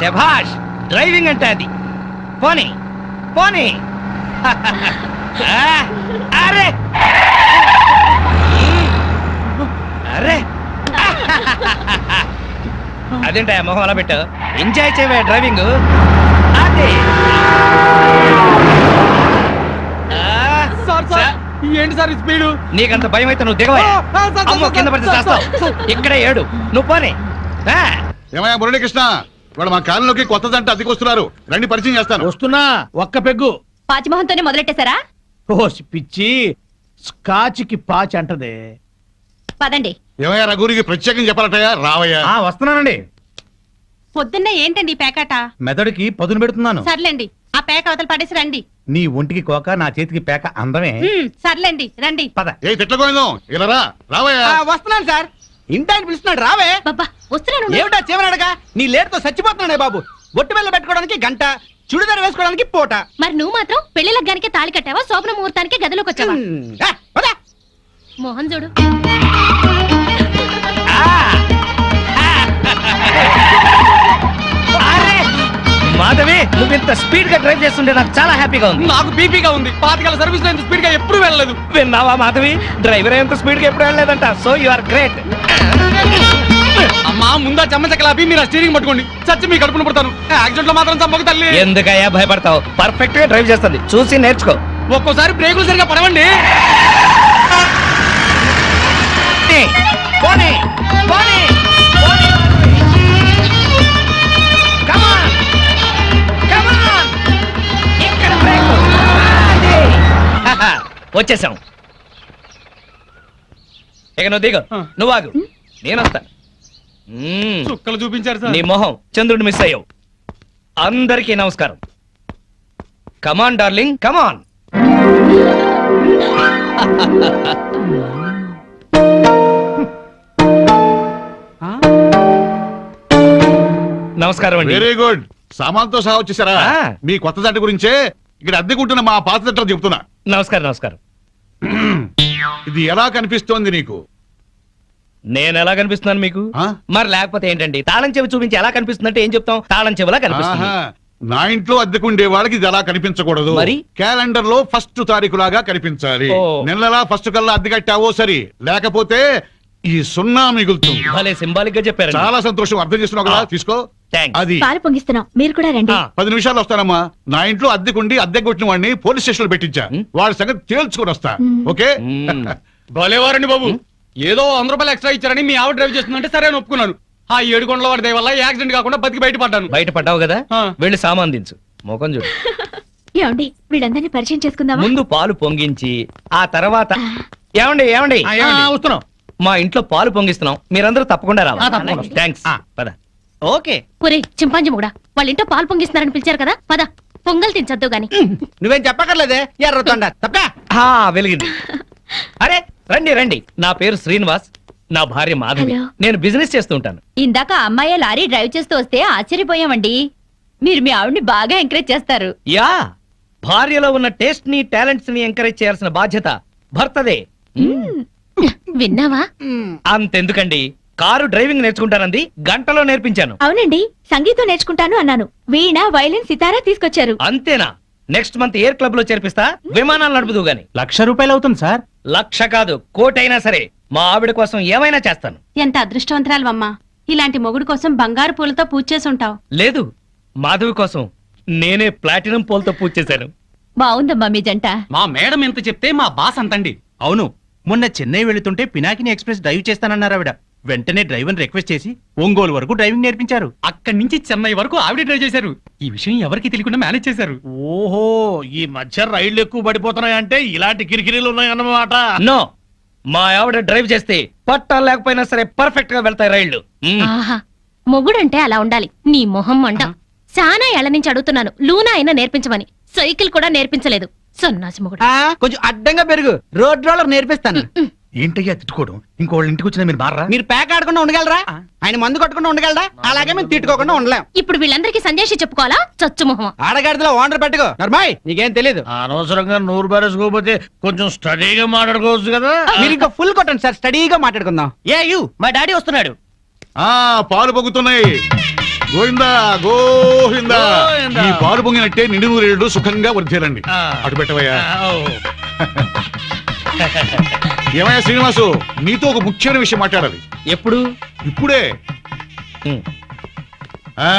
శభాష్, డ్రైవింగ్ అంటే అది. పోనీ పోనీ. అరే అరే, అదేంటా మొహం అలా పెట్టు. ఎంజాయ్ చేయవే డ్రైవింగ్. అదే ఏంటి సార్ స్పీడు? నీకంత భయం అయితే నువ్వు దిగవా. అమ్మో, కింద పడితే చేస్తావు. ఇక్కడే ఏడు, నువ్వు పోనీ. ఏమయ్యా మురళీకృష్ణ, వాడు మా కాలంలోకి కొత్త జంట అద్దెకొస్తున్నారు, రండి పరిచయం చేస్తాను. వస్తున్నా, ఒక్క పెగ్గు. పాచిమోహంతోనే మొదలెట్టేశారా? ఓ పిచ్చి, స్కాచ్కి పాచి అంటదే. పదండి. ఏమయ్యా రఘురికి ప్రత్యేకం చెప్పాలటయ్యా, రావయ్యా. వస్తున్నానండి. పొద్దున్నే ఏంటండి ఈ పేకాట? మెదడుకి పదును పెడుతున్నాను. సర్లేండి, ఆ పేక అవతల పడేసి రండి. నీ ఒంటికి కోక, నా చేతికి పేక అందమే. సర్లేండి, రండి. పద. ఏ తిట్లకోయిందో ఇలా రా, రావయ్యా. వస్తున్నాను సార్. ఇంటాయన పిలుస్తున్నాడు, రావే. బాబా వస్తున్నాను. ఏమిటా చేమనడగా? నీ లేటుతో చచ్చిపోతున్నాడే బాబు. బొట్టు బెల్ల పెట్టుకోవడానికి గంట, చుడిదారు వేసుకోవడానికి పూట. మరి నువ్వు మాత్రం పెళ్లి లగ్గానికి తాళి కట్టావా, శోభన ముహూర్తానికి గదిలోకి వచ్చావా? మోహన్ చూడు. మాధవి, నువ్వు ఇంత స్పీడ్ గా డ్రైవ్ చేస్తుంటే నాకు చాలా హ్యాపీగా ఉంది. నాకు బీపీగా ఉంది. 5 సర్వీస్ లో ఇంత స్పీడ్ గా ఎప్పుడు వెళ్ళలేదు. విన్నావా మాధవి, డ్రైవర్ ఎంత స్పీడ్ గా ఎప్పుడు వెళ్ళలేదంట. So you are great. అమ్మా, ముందా చెమ్మచక్కలాపి మీరు స్టీరింగ్ పట్టుకోండి. చచ్చి మీ కడుపును పుడతాను. యాక్సిడెంట్ లో మాత్రం చంపక తల్లి. ఎందుకయ్యా భయపడతావు? పర్ఫెక్ట్ గా డ్రైవ్ చేస్తుంది, చూసి నేర్చుకో. ఒక్కోసారి బ్రేకులు సరిగా పడవండి. పోనీ, పోనీ, పోనీ. Come on, come on. ఇక్కడ బ్రేక్. అది. వచ్చేసాం. ఇక నువ్వు దిగు, నువ్వు ఆగు, నేను వస్తా. చుక్కలు చూపించారు సార్. నీ మొహం చంద్రుడు మిస్ అయ్యావు. అందరికీ నమస్కారం. కమాన్ డార్లింగ్, కమాన్. నమస్కారం అండి. Very good. సామాన్తో సహా వచ్చేసారా? ఆ. మీ కొత్త జంట గురించే ఇక్కడ అద్దెకుంటున్న మా పాత జంటలు చెప్తున్నా. నమస్కారం నమస్కారం. ఇది ఎలా కనిపిస్తోంది నీకు? నేను ఎలా కనిపిస్తున్నాను మీకు? ఆ? మరి లేకపోతే ఏంటండి, తాళం చెవి చూపించి ఎలా కనిపిస్తుందంటే ఏం చెప్తాం? తాళం చెవిలా కనిపిస్తుంది. ఆహా. నా ఇంట్లో అద్దెకుండే వాళ్ళకి ఇది ఎలా కనిపించకూడదు. మరి? క్యాలెండర్ లో ఫస్ట్ తారీఖు లాగా కనిపించాలి. ఓ. నెలలా ఫస్ట్ కల్లా అద్దె కట్టావో సరి, లేకపోతే ఈ సున్నా మిగులుతుంది. భలే సింబాలిక్ గా చెప్పారు. చాలా సంతోషం, అర్థం చేస్తున్నావు కదా, తీసుకో. థాంక్స్. అది పాలు పొంగిస్తున్నాం, మీరు కూడా రండి. 10 నిమిషాలు వస్తానమ్మా. నా ఇంట్లో అద్దెకుండి అద్దె కొట్టిన వాడిని పోలీస్ స్టేషన్ లో పెట్టించా. వాడి సంగతి తేల్చుకుని వస్తా. ఓకే? భలేవారండి బాబు. ఏదో 100 రూపాయలు ఎక్స్ట్రా ఇచ్చారని మీ ఆవిడ డ్రైవ్ చేస్తుందంటే సరే అని ఒప్పుకున్నాను. ఆ 7 కొండల వాడి దయ వల్ల యాక్సిడెంట్ కాకుండా బతికి బయటపడ్డాను. బయటపడ్డావు కదా, ఆ. వెళ్ళి సామాన్ దించు. మొఖం చూడు. ఏమండి, వీళ్ళందరినీ పరిచయం చేసుకుందామా? ముందు పాలు పొంగించి ఆ తర్వాత ఏమండి ఏమండి వస్తున్నాం. మా ఇంట్లో పాలు పొంగిస్తున్నాం, మీరందరూ తప్పకుండా తప్పకుండా రావాలి. వస్తాం. థాంక్స్. పద. ఓకే. ఒరే చింపాంజీ కూడా వాళ్ళ ఇంట్లో పాలు పొంగిస్తున్నారని పిలిచారు కదా, పద పొంగల్ తినచద్దు గాని. నువ్వేం చెప్పక్కర్లేదే, ఎర్రతొండ తప్ప. ఆ, వెలిగింది. అరే రండి రండి, నా పేరు శ్రీనివాస్, నా భార్య మాధవి. హలో. నేను బిజినెస్ చేస్తూ ఉంటాను. ఇందాక అమ్మాయి లారీ డ్రైవ్ చేస్తూ వస్తే ఆశ్చర్యపోయామండి. మీరు మీ ఆవిడ్ని బాగా ఎంకరేజ్ చేస్తారు. యా, భార్యలో ఉన్న టేస్ట్ ని టాలెంట్స్ ని ఎంకరేజ్ చేయాల్సిన బాధ్యత భర్తదే. విన్నావా? అంతెందుకండి, కారు డ్రైవింగ్ నేర్చుకుంటానంది, గంటలో నేర్పించాను. అవునండి, సంగీతం నేర్చుకుంటాను అన్నాను. వీణ, వైలిన్, సితారా తీసుకొచ్చారు. అంతేనా? నెక్స్ట్ మంత్ ఎయిర్ క్లబ్ లో చేర్పిస్తా, విమానాలు నడుపుదు గాని. ₹1,00,000 అవుతుంది సార్. 1,00,000 కాదు, 1,00,000 అయినా సరే మా ఆవిడ కోసం ఏమైనా చేస్తాను. ఎంత అదృష్టవంతరాలవమ్మా. ఇలాంటి మొగుడు కోసం బంగారు పూలతో పూజ చేసి ఉంటావు. లేదు, మాధవి కోసం నేనే ప్లాటినం పోల్తో పూజ చేశాను. బాగుందమ్మా మీ జంట. మా మేడం ఎంత చెప్తే మా బాస్ అంతండి. అవును, మొన్న చెన్నై వెళుతుంటే పినాకిని ఎక్స్ప్రెస్ డ్రైవ్ చేస్తానన్నారు ఆవిడ. వెంటనే డ్రైవర్ రిక్వెస్ట్ చేసి ఒంగోలు వరకు డ్రైవింగ్ నేర్పించారు. అక్కడి నుంచి చెన్నై వరకు ఆవిడ డ్రైవ్ చేశారు. ఈ విషయం ఎవరికి తెలియకుండా మేనేజ్ చేశారు. ఓహో, ఈ మధ్య రైళ్లు ఎక్కువ పడిపోతున్నాయంటే ఇలాంటి కిరికిరీలు ఉన్నాయన్నమాట. నో, మా ఆవిడ డ్రైవ్ చేస్తే పట్టాలు లేకపోయినా సరే పర్ఫెక్ట్ గా వెళ్తాయి రైళ్లు. ఆహా, మొగుడంటే అలా ఉండాలి. నీ మొహం మంట. చాలా ఏళ్ల నుంచి అడుగుతున్నాను, లూనా అయినా నేర్పించమని. సైకిల్ కూడా నేర్పించలేదు, సన్నాసి మొగుడు. కొంచెం అడ్డంగా పెరుగు, రోడ్ రోలర్ నేర్పిస్తాను. ఏంటయ్యా తిట్టుకోవడం? ఇంకోళ్ళ ఇంటికి వచ్చినా మీరు మారా? మీరు ప్యాక్ ఆడకుండా ఉండగలరా? ఆయన మందు కొట్టకుండా ఉండగలరా? అలాగే మేము తిట్టుకోకుండా ఉండలేం. ఇప్పుడు వీళ్ళందరికీ సందేశం చెప్పుకోవాలా? చచ్చు మొహం. ఆడగాడిలో ఓనర్ పెట్టుకో. నర్మాయ్, నీకేం తెలీదు. అనవసరంగా నూరు బారేసుకోపోతే కొంచెం స్టడీగా మాట్లాడుకోవచ్చు కదా. మీరు ఇంకా ఫుల్ కొట్టండి సార్, స్టడీగా మాట్లాడుకుందాం. ఏ యు, మా డాడీ వస్తున్నాడు. పాలు పొగుతున్నాయి. గోవిందా గోవిందా గోవిందా. ఈ పాలు పొంగినట్టే నిండు నూరేళ్ళు సుఖంగా వర్ధేరండి ఆ. అటు పెట్టవయ్యా ఓ. ఏమయ్యా శ్రీనివాసు నీతో ఒక ముఖ్యమైన విషయం మాట్లాడాలి ఎప్పుడు ఇప్పుడే ఉమ్. ఆ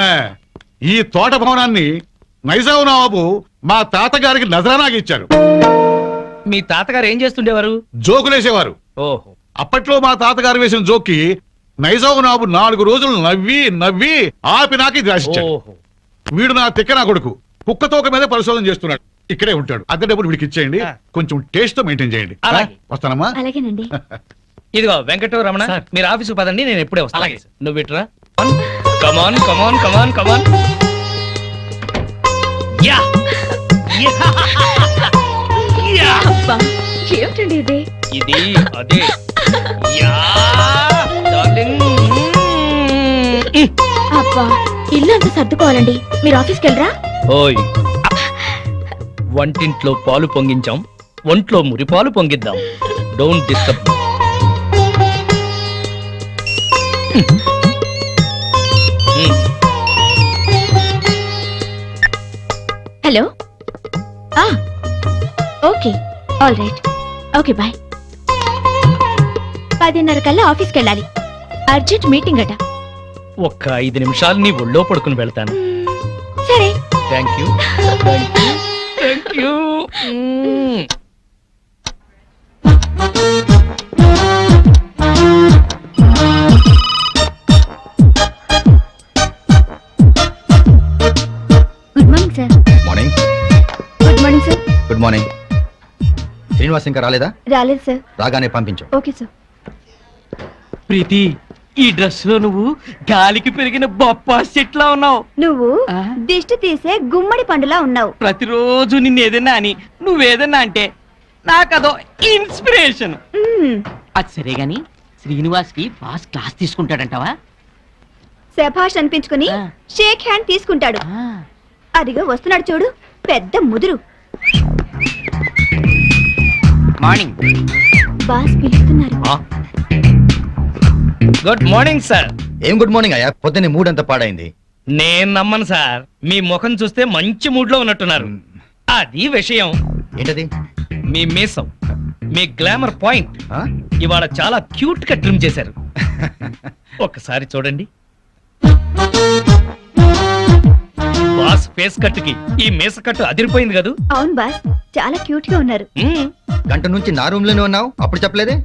ఈ తోట భవనాన్ని నైజాం నవాబు మా తాతగారికి నజరానాకి ఇచ్చారు. మీ తాతగారు ఏం చేస్తుండేవారు? జోకులేసేవారు. ఓహో. అప్పట్లో మా తాతగారు వేసిన జోక్కి నైజాం నవాబు 4 రోజులు నవ్వి నవ్వి ఆపి నాకు ఇది రాసిచ్చాడు. ఓహో. వీడు నా తిక్క నా కొడుకు కుక్క తోక మీద పరిశోధన చేస్తున్నాడు. ఇక్కడే ఉంటాడు. అద్దె డబ్బులు వీడికి ఇచ్చేయండి. ఆ. కొంచెం టేస్ట్ తో మెయింటైన్ చేయండి. అలాగే. వస్తానమ్మా. అలాగేనండి. ఇదిగో వెంకట రమణ, సార్. మీరు ఆఫీసు పదండి, నేను ఎప్పుడే వస్తాను. అలాగే. నువ్వు ఇట్రా. Come on come on come on come on. Yeah yeah. అబ్బా ఏమిటండి ఇది? ఇది అదే. Yeah darling. అబ్బా ఇల్లు అంతా సర్దుకోవాలండి. మీరు ఆఫీస్కి వెళ్ళరా? ఓయ్, వంటింట్లో పాలు పొంగించాం, ఒంట్లో మురిపాలు పొంగిద్దాం. Don't disturb. Hello okay all right okay bye. 10:30 కల్లా ఆఫీస్కి వెళ్ళాలి. అర్జెంట్ మీటింగ్ అట. ఒక్క 5 నిమిషాలు నీ ఒళ్ళో పడుకుని వెళ్తాను. సరే thank you thank you thank you. Good morning sir. Morning. Good morning sir. Good morning. Srinivas ఇంకా రాలేదా? రాలేదు సార్. రాగానే పంపించు. Okay sir. ప్రీతి, ఈ డ్రెస్ లో నువ్వు గాలికి పెరిగిన బొప్పాస్ చెట్లా ఉన్నావు. నువ్వు దిష్టి తీసే గుమ్మడి పండులా ఉన్నావు. ప్రతిరోజు నిన్ను ఏదైనా అని నువ్వేదన్నా అంటే నాకదో ఇన్స్పిరేషన్. అది సరే గాని శ్రీనివాస్ కి బాస్ క్లాస్ తీసుకుంటాడంటావా? శభాష్ అనిపించుకుని ఆ. షేక్ హ్యాండ్ తీసుకుంటాడు. అదిగో వస్తున్నాడు చూడు, పెద్ద ముదురు. మార్నింగ్. బాస్ పిలుస్తున్నారు. Good morning sir. ఏం గుడ్ మార్నింగ్ అయ్యా, పొద్దున్నే మూడ్ అంతా పాడైంది. నేను నమ్మను సార్, మీ ముఖం చూస్తే మంచి మూడ్ లో ఉన్నట్టున్నారు. అది విషయం. ఏంటది? మీ మీసం, మీ గ్లామర్ పాయింట్ ఆ? ఇవాళ చాలా క్యూట్ గా ట్రిమ్ చేశారు. ఒక్కసారి చూడండి. బాస్ ఫేస్ కట్ కి ఈ మీస కట్టు అదిరిపోయింది కదూ. అవును బాస్, చాలా క్యూట్ గా ఉన్నారు. మ్మ్. గంట నుంచి నా రూమ్ లోనే ఉన్నావు, అప్పుడు చెప్పలేదే?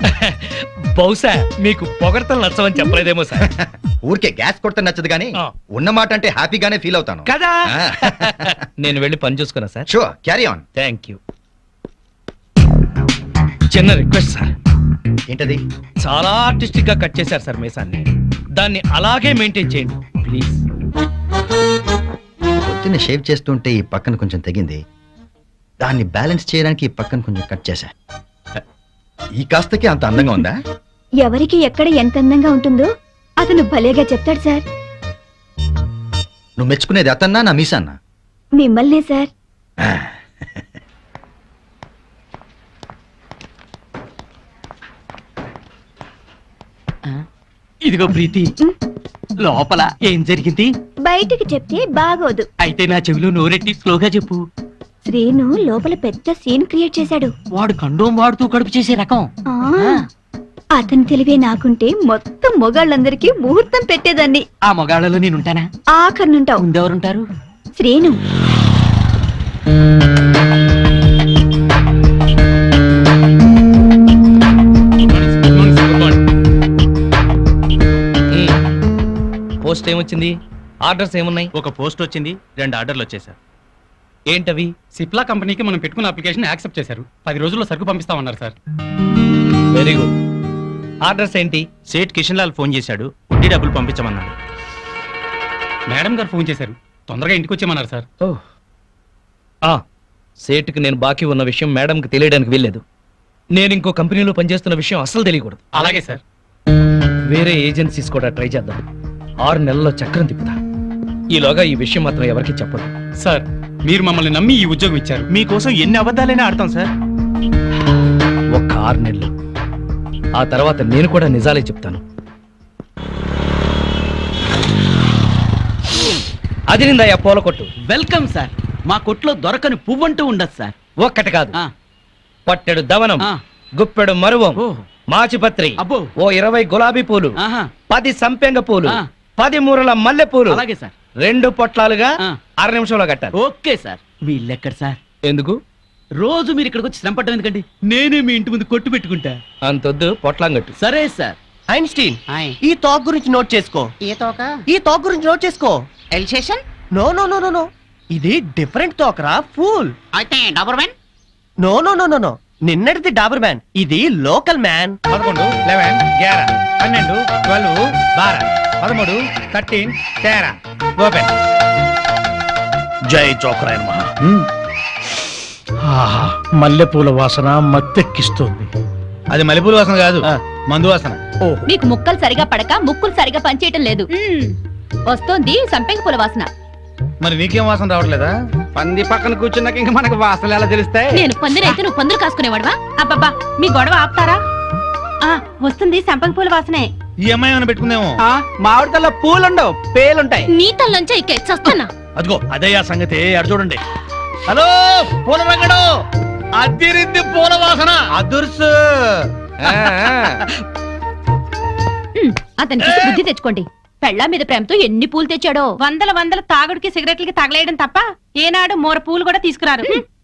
బహుశా మీకు పొగడతలు నచ్చవని చెప్పలేదేమో సార్. ఊరికే గ్యాస్ కొడితే నచ్చదు గానీ ఆ. ఉన్న మాట అంటే హ్యాపీగానే ఫీల్ అవుతాను కదా. ఆ. నేను వెళ్ళి పని చూసుకున్నా sir. Sure, carry on. Thank you. చిన్న రిక్వెస్ట్ సార్. ఏంటది? చాలా ఆర్టిస్టిక్ గా కట్ చేశారు సార్ మీసాన్ని. దాన్ని అలాగే మెయింటైన్ చేయండి ప్లీజ్. పొద్దున్న షేవ్ చేస్తుంటే ఈ పక్కన కొంచెం తెగింది, దాన్ని బ్యాలెన్స్ చేయడానికి ఈ పక్కన కొంచెం కట్ చేశా. ఈ కాస్తకి అంత అందంగా ఉందా? ఎవరికి ఎక్కడ ఎంత అందంగా ఉంటుందో అతను భలేగా చెప్తాడు సార్. నువ్వు మెచ్చుకునేది అతన్నా నా మీసాన్నా? మిమ్మల్నే సార్. ఇదిగో ప్రీతి, లోపల ఏం జరిగింది? బయటికి చెప్తే బాగోదు. అయితే నా చెవిలో నోరెట్టి స్లోగా చెప్పు. శ్రీను లోపల పెద్ద సీన్ క్రియేట్ చేశాడు. వాడు కండోం వాడుతూ కడుపు చేసే రకం. ఆ, అతని తెలివే నాకుంటే మొత్తం మొగాళ్ళందరికీ ముహూర్తం పెట్టేదాన్ని. ఆ మొగాళ్ళలో నేనుంటానా? ఆఖరినుంటావు. ముందెవరుంటారు? శ్రీను. పోస్ట్ ఏమొచ్చింది? ఆర్డర్స్ ఏమున్నాయి? ఒక పోస్ట్ వచ్చింది, 2 ఆర్డర్లు వచ్చేసారు. ఏంటవి? సిప్లా కంపెనీకి మనం పెట్టుకున్న అప్లికేషన్ యాక్సెప్ట్ చేశారు. 10 రోజుల్లో సరుకు పంపిస్తామన్నారు సార్. Very good. ఆర్డర్స్ ఏంటి? సేట్ కిషన్ లాల్ ఫోన్ చేశాడు, వడ్డీ డబ్బులు పంపించమన్నాడు. మేడం గారు ఫోన్ చేశారు, తొందరగా ఇంటికి వచ్చేయమన్నారు సార్. సేటుకి నేను బాకీ ఉన్న విషయం మేడంకి తెలియడానికి వీల్లేదు. నేను ఇంకో కంపెనీలో పనిచేస్తున్న విషయం అస్సలు తెలియకూడదు. అలాగే సార్. వేరే ఏజెన్సీస్ కూడా ట్రై చేద్దాం. 6 నెలల్లో చక్రం తిప్పుతా. ఈలోగా ఈ విషయం మాత్రం ఎవరికి చెప్పదు. సార్, మీరు మమ్మల్ని నమ్మి ఈ ఉద్యోగం ఇచ్చారు. మీకోసం ఎన్ని అబద్ధాలైనా ఆడతాం సార్. ఒక్క 6 నెలలు, ఆ తర్వాత నేను కూడా నిజాలే చెప్తాను. అదిరిందయ్యా పూల కొట్టు. Welcome sir. మా కొట్లో దొరకని పువ్వంటూ ఉండదు సార్. ఒక్కటి కాదు, ఆ, పట్టెడు దవనం, ఆ. గుప్పెడు మరువం, ఓ. మాచిపత్రి, అబ్బో. ఓ 20 గులాబీ పూలు, ఆహా. 10 సంపెంగ పూలు, ఆ. 10 మూరల మల్లె పూలు, అలాగే సార్. 2 పొట్లాలుగా ఆ. 6 నిమిషంలో కట్టాలి. Okay sir. మీ ఇల్లు ఎక్కడ సార్? ఎందుకు రోజు మీరు ఇక్కడికి వచ్చి శ్రమ పడ్డం ఎందుకండి? నేనే మీ ఇంటి ముందు కొట్టు పెట్టుకుంటా. అంతొద్దు, పొట్లాం కట్టు. సరే సార్. ఐన్స్టీన్ ఆయ్. ఈ టాక్ గురించి నోట్ చేసుకో. ఏ తోక? ఈ టాక్ గురించి నోట్ చేసుకో. Alsatian? No no no no no ఇది డిఫరెంట్ టాక్ రా ఫూల్. అయితే Doberman? No no no no no నిన్నటిది డాబర్ మ్యాన్, ఇది లోకల్ మ్యాన్. 11, 11, 11, 12, 12, 12, 13, 13, ఓపెన్. జై చోకరాయన్ మహా. మల్లెపూల వాసన మత్తెక్కిస్తోంది. అది మల్లెపూల వాసన కాదు, మందు వాసన. మీకు ముక్కలు సరిగా పడక ముక్కులు సరిగా పనిచేయటం లేదు. వస్తోంది సంపెంగ పూల వాసన. మరి నీకేం వాసన రావట్లేదా? పంది పక్కన కూర్చున్నాక ఇంకా మనకు వాసనలు ఎలా తెలుస్తాయి? నేను పందిరైతే నువ్వు పందులు కాసుకునేవాడవా? అబ్బబ్బా మీ గొడవ ఆపుతారా? ఆ వస్తుంది సంపంగి పూల వాసనే. ఈ అమ్మాయి ఏమైనా పెట్టుకుందేమో. మామిడికల్లో పూలుండవు, పేలుంటాయి. నీ తల్లంచే ఇకే చస్తున్నా. అదిగో అదే ఆ సంగతి. అడు చూడండి. హలో పూల రంగడు, అదిరింది పూల వాసన. అదుర్సు ఆ, ఆ. అతనికి బుద్ధి తెచ్చుకోండి. పెళ్ళా మీద ప్రేమతో ఎన్ని పూలు తెచ్చాడో. వందల తాగుడికి సిగరెట్లకి తగలేయడం తప్ప ఏనాడు మోర పూలు కూడా తీసుకురారు.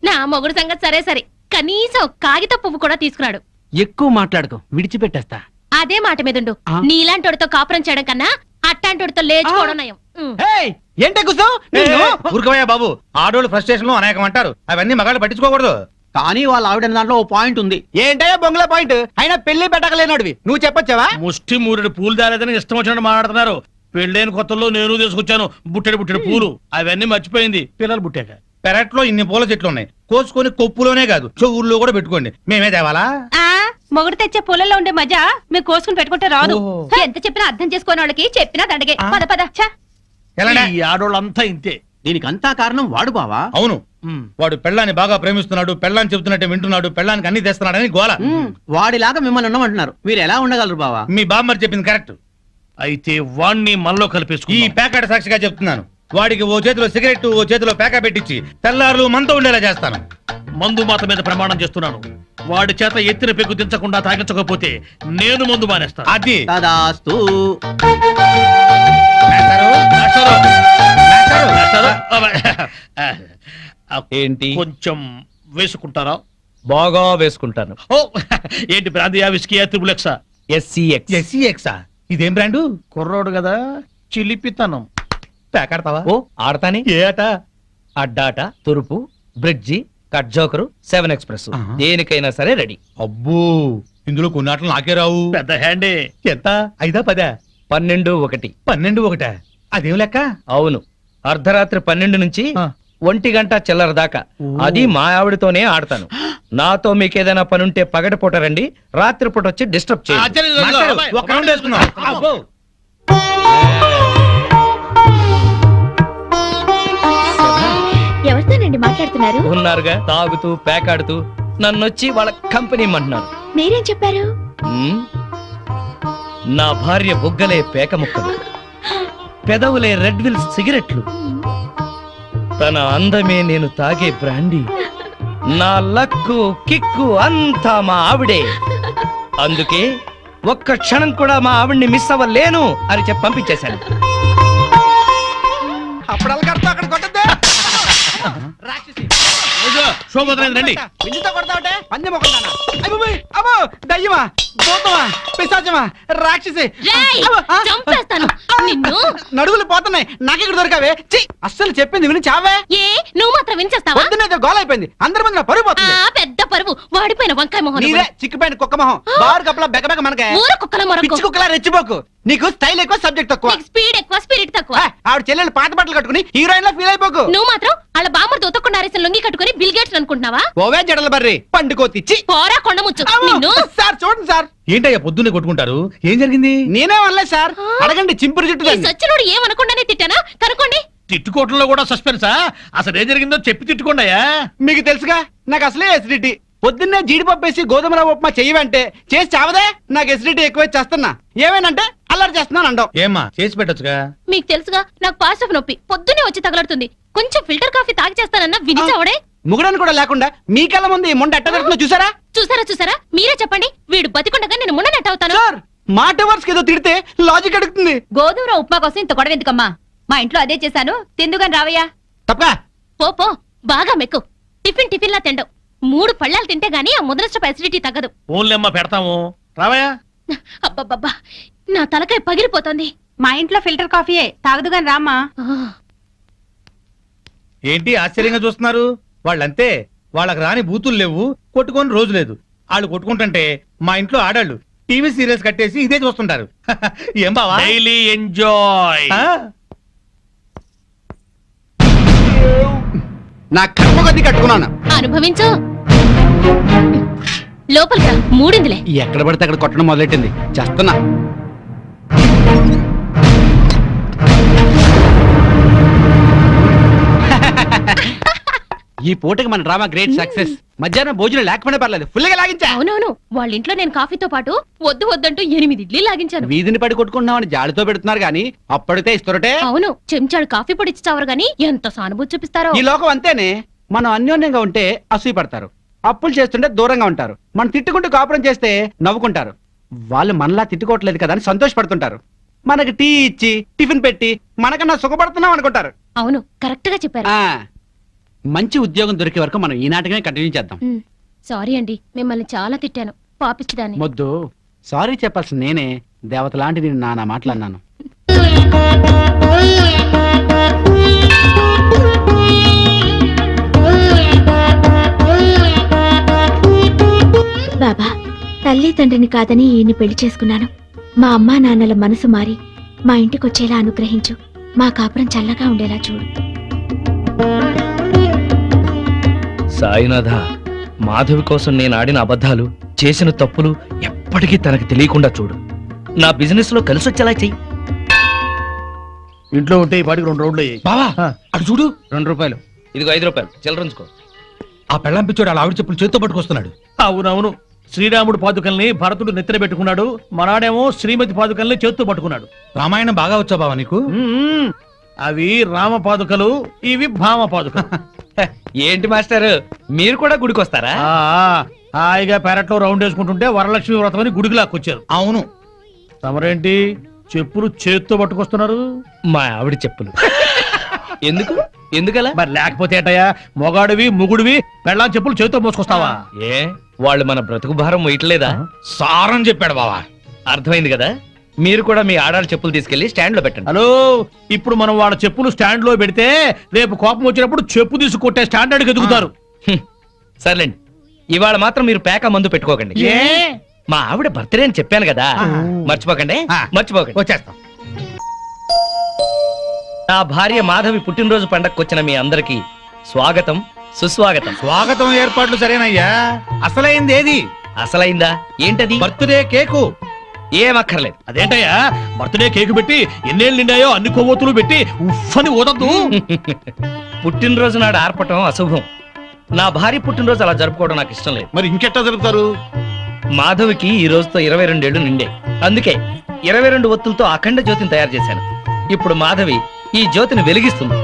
నా మొగుడు సంగతి సరే సరే, కనీసం కాగిత పువ్వు కూడా తీసుకురాడు. ఎక్కువ మాట్లాడుకో, విడిచిపెట్టేస్తా. అదే మాట మీదుండు. ఆ. నీలాంటోడితో కాపురం చేయడం కన్నా అట్టాంటోడితో లేచుకోవడం నయం. ఏంటే కూర్చో? ఊరుకోవయ్యా బాబు, ఆడోళ్ళు ఫ్రస్ట్రేషన్ లో అనేకం అంటారు, అవన్నీ మగాళ్ళు పట్టించుకోకూడదు. కానీ వాళ్ళ ఆవిడ దాంట్లో ఓ పాయింట్ ఉంది. ఏంటయ్యా బొంగుల పాయింట్? అయినా పెళ్లి పెట్టకలేనాడివి నువ్వు చెప్పొచ్చావా? ముష్టి మూరెడు పూలు దాలేదని ఇష్టం వచ్చినట్టు మాట్లాడుతున్నారు. పెళ్ళైన కొత్తలో నేను తీసుకొచ్చాను బుట్టెడు పూలు. అవన్నీ మర్చిపోయింది పిల్లలు పుట్టాక. పెరట్లో ఇన్ని పూల చెట్లు ఉన్నాయి, కోసుకొని కొప్పులోనే కాదు చెవుల్లో కూడా పెట్టుకోండి. మేమే తేవాలా? ఆ మొగుడు తెచ్చే పూలలో ఉండే మజా మీరు కోసుకుని పెట్టుకుంటే రాదు. ఎంత చెప్పినా అర్థం చేసుకోని వాళ్ళకి చెప్పినా దండగే. పద పద. ఛ! ఎలానే? ఈ ఆడోళ్ళంతా ఇంతే. దీనికంతా కారణం వాడు బావా. అవును, వాడు పెళ్ళాన్ని బాగా ప్రేమిస్తున్నాడు, పెళ్ళాన్ని చెబుతున్నట్టే వింటున్నాడు, పెళ్ళానికి అన్ని తెస్తున్నాడని గోల. వాడిలాగా మిమ్మల్ని ఉండమంటున్నారు. మీరు ఎలా ఉండగలరు బావా? మీ బామ్మర్ చెప్పింది కరెక్ట్. అయితే వాణ్ణి మనలో ఈ కలిపేసుకుని ప్యాకెట్ సాక్షిగా చెప్తున్నాను, వాడికి ఓ చేతిలో సిగరెట్ ఓ చేతిలో ప్యాకెట్ పెట్టించి తెల్లారులు మనతో ఉండేలా చేస్తాను. మందు మాత మీద ప్రమాణం చేస్తున్నాను. వాడి చేత ఎత్తిన పెగ్గు దించకుండా తాగించకపోతే నేను మందు మానేస్తాను. అది తదాస్తు. మేస్టారు, మేస్టారు, మేస్టారు. చేస్తారా? ఏంటి? కొంచెం వేసుకుంటారా? బాగా వేసుకుంటాను. ఓ ఏంటి బ్రాందియా, విస్కీయా, త్రిబులెక్సా? SCX. SCX ఆ? ఇదేం బ్రాండు? కుర్రోడు కదా, చిలిపితనం. ప్యాకెడతావా? ఓ ఆడతాని. ఏ ఆట? అడ్డాట, తురుపు, బ్రిడ్జి, కట్ జోకరు, 7 ఎక్స్ప్రెస్, ఆహా. దేనికైనా సరే రెడీ. అబ్బో, ఇందులో కొన్ని ఆటలు నాకే రావు. పెద్ద హ్యాండే. ఎంత? 5, 10? 12, 1. 12, 1? అదేం లెక్క? అవును, అర్ధరాత్రి 12 నుంచి ఆ. 1 గంట చిల్లర దాకా. అది మా ఆవిడతోనే ఆడతాను. నాతో మీకేదైనా పనుంటే పగటిపూట రండి, రాత్రిపూట వచ్చి డిస్టర్బ్ చేయండి. ఆశ్చర్యం లేదు. మాస్టారు, అబ్బాయి, ఒక్క రౌండ్ వేసుకుందాం. అబ్బో. ఎవరితోనండి మాట్లాడుతున్నారు? ఉన్నారుగా, తాగుతూ పేకాడుతూ నన్నొచ్చి వాళ్ళ కంపెనీ ఇమ్మంటున్నారు. మీరేం చెప్పారు? ఉమ్, నా భార్య బుగ్గలే పేక ముక్కలు, పెదవులే రెడ్ విల్ సిగరెట్లు, తన అందమే నేను తాగే బ్రాండీ, నా లక్కు కిక్కు అంతా మా ఆవిడే. అందుకే ఒక్క క్షణం కూడా మా ఆవిడ్ని మిస్ అవ్వలేను అని చెప్పి పంపించేశాను. శోభోదరైంది రండి. విందుతో కొడతావుటే పందెం ఒకటానా? అబ్బో దయ్యమా, భూతమా, పిశాచమా, రాక్షసి. రేయ్, అబ్బో, ఆ, చంపేస్తాను నిన్ను. నడువులు పోతున్నాయి, నాకెక్కడ దొరకావే? ఛీ, అస్సలు చెప్పింది విని చావే. ఏ నువ్వు మాత్రం వినిచేస్తావా? పొద్దున్నే గోల అయిపోయింది, అందరి ముందు నా పరుగు ఆ పోతుంది. పెద్ద పరువు, వాడిపోయిన వంకాయ మొహం. నీదే చిక్కుపోయిన కుక్క మొహం, బారు కప్పలా బెగబెగ మనకే. ఊర కుక్కల మొరకు. పిచ్చి కుక్కలా రెచ్చిపోకు. నీకు స్టైల్ ఎక్కువ, సబ్జెక్ట్ తక్కువ. నీకు స్పీడ్ ఎక్కువ, స్పిరిట్ తక్కువ. ఆవిడ చెల్లెలు పాత బట్టలు కట్టుకుని హీరోయిన్ లా ఫీల్ అయిపోకు. నువ్వు మాత్రం వాళ్ళ బామ్మర్తో ఉతకుండా అరేసిన లొంగి కట్టుకుని బిల్ గేట్స్ అనుకుంటున్నావా? ఓవే జడల బర్రి పండుకోతిచ్చి. పోరా కొండముచ్చు నిన్ను. సార్ చూడండి సార్, ఏంటయ్యా పొద్దున్నే కొట్టుకుంటారు? ఏం జరిగింది? నేనే అనలేదు సార్, అడగండి చింపురు జుట్టు ఈ దాన్ని. సచ్చినోడు ఏమనకుండానే తిట్టానా? కనుకోండి. తిట్టుకోవటంలో కూడా సస్పెన్సా? అసలు ఏం జరిగిందో చెప్పి తిట్టుకోండియా. మీకు తెలుసుగా, నాకు అసలే ఎసిడిటీ. పొద్దున్నే జీడిపప్పు వేసి గోధుమ రవ్వ ఉప్మా చెయ్యవంటే చేసి చావదే. నాకు ఎసిడిటీ ఎక్కువ చేస్తున్నా. ఏమేనంటే అల్లరి చేస్తున్నాను అంటావు. ఏమ్మా చేసి పెట్టొచ్చుగా. మీకు తెలుసుగా నాకు పాస్ ఆఫ్ నొప్పి పొద్దునే వచ్చి తగలడుతుంది. కొంచెం ఫిల్టర్ కాఫీ తాగి చేస్తానన్నా వినిచావడే. ముగడని కూడా లేకుండా మీ కళ్ళ ముందు ఈ మొండ ఎట్ట పెడుతుందో చూసారా? చూసారా మీరే చెప్పండి. వీడు బతికుండగా నేను మున్న నెట్ అవుతాను. సార్ మా టవర్స్ ఏదో తిడితే లాజిక్ అడుగుతుంది. గోధుమ ఉప్మా కోసం ఇంత గొడవ ఎందుకమ్మా? మా ఇంట్లో అదే చేశాను, తిందుగాని రావయ్యా. తప్ప పో బాగా మెక్కు. టిఫిన్ లా తిండవు. 3 పళ్ళాలు తింటే గానీ ఆ ముదరస్టప్ అసిడిటీ తగ్గదు. ఓన్లేమ్మా పెడతాము రావయ్యా. అబ్బబ్బబ్బా నా తలకాయ పగిలిపోతుంది. మా ఇంట్లో ఫిల్టర్ కాఫీయే, తాగదుగాని రామ్మా. ఏంటి ఆశ్చర్యంగా చూస్తున్నారు? వాళ్ళంతే, వాళ్ళకి రాని బూతులు లేవు, కొట్టుకొని రోజు లేదు. వాళ్ళు కొట్టుకుంటుంటే మా ఇంట్లో ఆడాళ్ళు టీవీ సీరియల్స్ కట్టేసి ఇదే చూస్తుంటారు. ఏం బావా? Daily enjoy. నా కర్మ కొద్ది కట్టుకున్నాను. అనుభవించు. లోపలికి రా, మూడిందిలే. ఎక్కడ పడితే అక్కడ కొట్టడం మొదలెట్టింది. చేస్తున్నా. ఈ పూటకి మన డ్రామా గ్రేట్ సక్సెస్. మధ్యాహ్నం భోజనం లేకపోయినా పర్లేదు, ఫుల్ గా లాగించా. అవునవును, వాళ్ళ ఇంట్లో నేను కాఫీతో పాటు వద్దంటూ 8 ఇడ్లీ లాగించాను. వీధిని పడి కొట్టుకుంటున్నామని జాడితో పెడుతున్నారు గానీ అప్పటితే ఇస్తారటే. అవును, చెంచాడు కాఫీ పొడి ఇచ్చి చావరు గానీ ఎంత సానుభూతి చూపిస్తారో. ఈ లోకం అంతేనే. మనం అన్యోన్యంగా ఉంటే అసూయ పడతారు, అప్పులు చేస్తుంటే దూరంగా ఉంటారు, మనం తిట్టుకుంటూ కాపురం చేస్తే నవ్వుకుంటారు. వాళ్ళు మనలా తిట్టుకోవట్లేదు కదా అని సంతోషపడుతుంటారు. మనకి టీ ఇచ్చి టిఫిన్ పెట్టి మనకన్నా సుఖపడుతున్నాం అనుకుంటారు. అవును, కరెక్ట్ గా చెప్పారు. ఆ మంచి ఉద్యోగం దొరికే వరకు మనం ఈ నాటకమే కంటిన్యూ చేద్దాం. సారీ అండి, మిమ్మల్ని చాలా తిట్టాను. పాపిచ్చిదాన్ని. మొద్దు సారీ చెప్పాల్సిన నేనే. దేవత లాంటి నేను నానా మాట్లాడినాను. బాబా, తల్లి తండ్రిని కాదని ఈయన్ని పెళ్లి చేసుకున్నాను. మా అమ్మా నాన్నల మనసు మారి మా ఇంటికొచ్చేలా అనుగ్రహించు. మా కాపురం చల్లగా ఉండేలా చూడు. సాయినాథ, మాధవి కోసం నేను ఆడిన అబద్ధాలు, చేసిన తప్పులు ఎప్పటికీ తనకు తెలియకుండా చూడు. నా బిజినెస్ లో కలిసొచ్చేలా చెయ్యి. ఇంట్లో ఉంటే ఈ పాటికి 2 రౌండ్లు అయ్యాయి. బావా అటు చూడు. 2 రూపాయలు. ఇదిగో 5 రూపాయలు చిల్లరంచుకో. ఆ పెళ్ళంపిచ్చోడు అలా ఆవిడ చెప్పులు చేత్తో పట్టుకొస్తున్నాడు. అవునవును, శ్రీరాముడు పాదుకల్ని భరతుడు నెత్తిన పెట్టుకున్నాడు, మనాడేమో శ్రీమతి పాదుకల్ని చేత్తో పట్టుకున్నాడు. రామాయణం బాగా వచ్చా బావా నీకు? అవి రామ పాదుకలు, ఇవి భామ పాదుకలు. ఏంటి మాస్టర్, మీరు కూడా గుడికి వస్తారా? హాయిగా పెరట్లో రౌండ్ వేసుకుంటుంటే వరలక్ష్మి వ్రతం అని గుడికి లాక్కొచ్చారు. అవును. తమరేంటి చెప్పులు చేత్తో పట్టుకొస్తున్నారు? మా ఆవిడ చెప్పులు. ఎందుకలా? మరి లేకపోతే ఏటయ్యా, మొగాడివి ముగుడివి పెళ్ళాం చెప్పులు చేత్తో మోసుకొస్తావా? ఏ వాళ్ళు మన బ్రతుకు భారం మొయ్యట్లేదా? సారం చెప్పాడు బావా. అర్థమైంది కదా. మీరు కూడా మీ ఆడాళ్ళ చెప్పులు తీసుకెళ్లి స్టాండ్ లో పెట్టండి. హలో, ఇప్పుడు మనం వాళ్ళ చెప్పులు స్టాండ్ లో పెడితే రేపు కోపం వచ్చినప్పుడు చెప్పు తీసి కొట్టే స్టాండర్డ్కి ఎదుగుతారు. సర్లేండి, ఇవాళ మాత్రం మీరు పేక మందు పెట్టుకోకండి. మా ఆవిడ బర్త్డే అని చెప్పాను కదా, మర్చిపోకండి. వచ్చేస్తాం. నా భార్య మాధవి పుట్టినరోజు పండగకు వచ్చిన మీ అందరికి స్వాగతం, సుస్వాగతం. స్వాగతం ఏర్పాట్లు సరేనయ్యా. అసలైంది ఏది? అసలైందా? ఏంటది? Birthday cake. ఏమక్కర్లేదు. అదేంటయ్యా, బర్త్డే కేక్ పెట్టి ఎన్నేళ్ళు నిండాయో అన్ని కొవ్వొత్తులు పెట్టి ఉఫ్ఫని ఓదద్దు. పుట్టినరోజు నాడు ఆర్పటం అశుభం. నా భార్య పుట్టినరోజు అలా జరుపుకోవడం నాకు ఇష్టం లేదు. మరి ఇంకెట్టా జరుపుతారు? మాధవికి ఈ రోజుతో 22 ఏళ్లు నిండే, అందుకే 22 ఒత్తులతో అఖండ జ్యోతిని తయారు చేశాను. ఇప్పుడు మాధవి ఈ జ్యోతిని వెలిగిస్తుంది.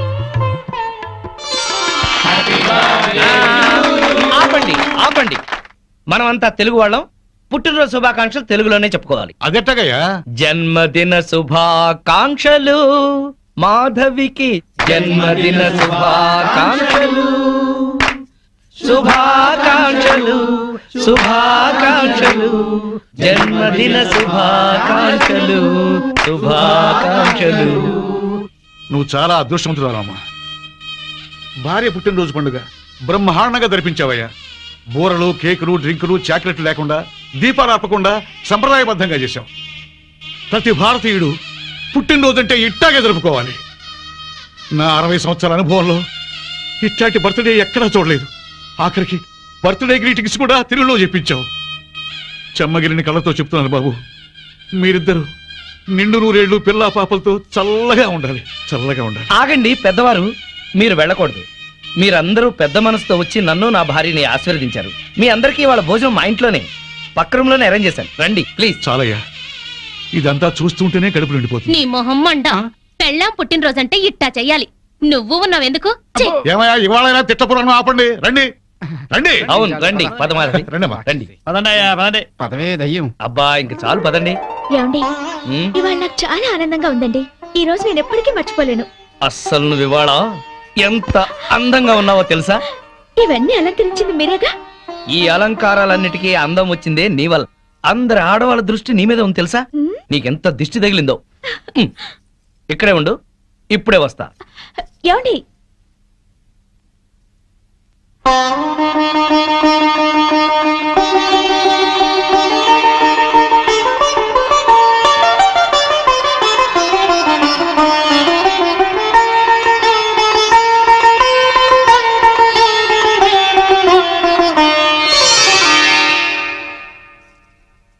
ఆపండి. మనమంతా తెలుగు వాళ్ళం, పుట్టినరోజు శుభాకాంక్షలు తెలుగులోనే చెప్పుకోవాలి. అదెట్టగయ్యా? జన్మదిన శుభాకాంక్షలు మాధవికి, జన్మదిన శుభాకాంక్షలు, శుభాకాంక్షలు శుభాకాంక్షలు, జన్మదిన శుభాకాంక్షలు శుభాకాంక్షలు. నువ్వు చాలా అదృష్టవంతురాలమ్మా. భార్య పుట్టినరోజు పండుగ బ్రహ్మాండంగా జరిపించావయ్యా. బూరలు, కేకులు, డ్రింకులు, చాక్లెట్లు లేకుండా, దీపాలు ఆపకుండా సంప్రదాయబద్ధంగా చేశావు. ప్రతి భారతీయుడు పుట్టినరోజు అంటే ఇట్టాగే జరుపుకోవాలి. నా 60 సంవత్సరాల అనుభవంలో ఇట్లాంటి బర్త్డే ఎక్కడా చూడలేదు. ఆఖరికి బర్త్డే గ్రీటింగ్స్ కూడా తెలుగులో చెప్పించావు. చెమ్మగిరిని కళ్ళతో చెప్తున్నాను బాబు, మీరిద్దరు నిండు 100 ఏళ్ళు పిల్లా పాపలతో చల్లగా ఉండాలి. ఆగండి పెద్దవారు, మీరు వెళ్ళకూడదు. మీరందరూ పెద్ద మనసుతో వచ్చి నన్ను నా భార్యని ఆశీర్వదించారు. మీ అందరికీ వాళ్ళ భోజనం మా ఇంట్లోనే, పక్క రూమ్ లోనే అరేంజ్ చేశాను. రండి ప్లీజ్. చాలయ్యా, ఇదంతా చూస్తుంటేనే కడుపు నిండిపోతుంది నీ మొహం మండ పెళ్ళాం పుట్టినరోజంటే ఇట్టా చెయ్యాలి. నువ్వు ఉన్నావెందుకు? ఛీ! ఏమయ్యా ఇవాళ తిట్టపురాణం ఆపండి, రండి రండి. అవును రండి పదమారది రండమ్మా. రండి. పదవే దయ్యం. అబ్బా ఇంక చాలు పదండి. ఏమండి ఉమ్, ఇవాళ నాకు చాలా ఆనందంగా ఉందండి. ఈ రోజు నేను ఎప్పటికీ మర్చిపోలేను. అస్సలు నువ్వు ఇవాళ ఎంత అందంగా ఉన్నావో తెలుసా? ఇవన్నీ అలంకరించింది మీరేగా. ఈ అలంకారాలన్నిటికీ అందం వచ్చిందే నీ వల్ల. అందరి ఆడవాళ్ళ దృష్టి నీ మీద ఉంది తెలుసా? ఉమ్, నీకెంత దిష్టి తగిలిందో. ఉమ్, ఇక్కడే ఉండు, ఇప్పుడే వస్తా. ఏమండి